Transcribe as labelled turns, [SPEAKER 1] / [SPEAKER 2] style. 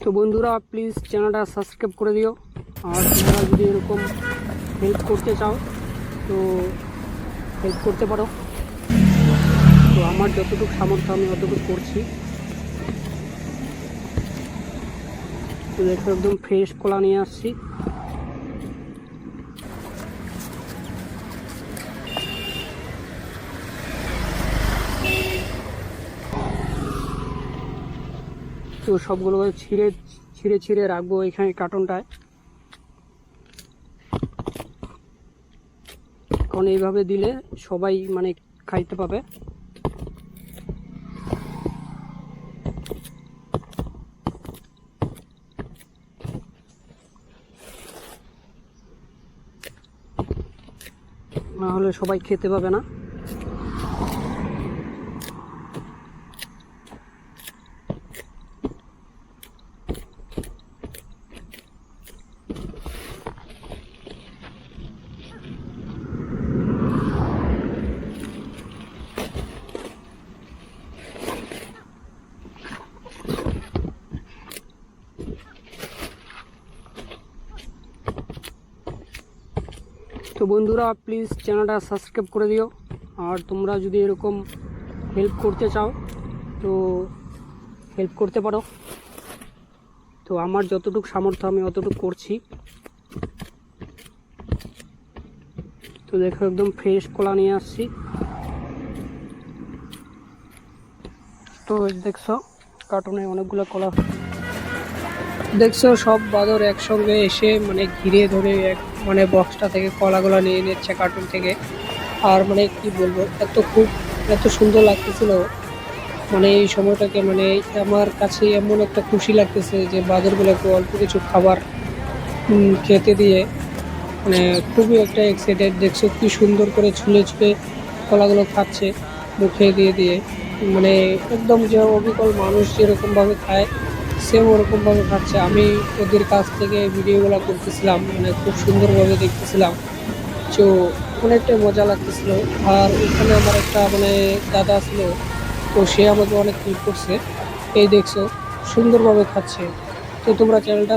[SPEAKER 1] তো বন্ধুরা প্লিজ চ্যানেলটা সাবস্ক্রাইব করে দিও। আর তোমরা যদি এরকম হেল্প করতে চাও তো হেল্প করতে পারো। তো আমার যতটুকু সামর্থ্য আমি অতটুকু করছি। তো দেখো একদম ফ্রেশ কলা নিয়ে আসছি। তো সবগুলো ছিঁড়ে ছিঁড়ে ছিঁড়ে রাখবো এখানে কার্টনটায়। কারণ এইভাবে দিলে সবাই মানে খাইতে পাবে। না হলে সবাই খেতে পাবে না। তো বন্ধুরা প্লিজ চ্যানেলটা সাবস্ক্রাইব করে দিও। আর তোমরা যদি এরকম হেল্প করতে চাও তো হেল্প করতে পারো। তো আমার যতটুকু সামর্থ্য আমি অতটুকু করছি। তো দেখো একদম ফ্রেশ কলা নিয়ে আসছি। তো দেখছো কার্টুনে অনেকগুলো কলা, দেখছো সব বাঁদর একসঙ্গে এসে মানে ঘিরে ধরে এক মানে বক্সটা থেকে কলাগুলো নিয়ে নিচ্ছে কার্টুন থেকে। আর মানে কি বলবো, এত সুন্দর লাগতেছিল মানে এই সময়টাকে। মানে আমার কাছে এমন একটা খুশি লাগতেছে যে বাঁদরগুলোকে অল্প কিছু খাবার খেতে দিয়ে মানে খুবই একটা এক্সাইটেড। দেখছো কি সুন্দর করে ছুলে ছুলে কলাগুলো খাচ্ছে মুখে দিয়ে দিয়ে। মানে একদম যে অবিকল মানুষ যেরকম ভাবে খায় সেম ওরকম ভাবে খাচ্ছে। আমি ওদের কাছ থেকে ভিডিওগুলো করতেছিলাম, মানে খুব সুন্দরভাবে দেখতেছিলাম। তো অনেকটাই মজা লাগতেছিল। আর এখানে আমার একটা মানে দাদা ছিল, তো সে আমাকে অনেক হেল্প করছে। এই দেখছো সুন্দরভাবে খাচ্ছে। তো তোমরা চ্যানেলটা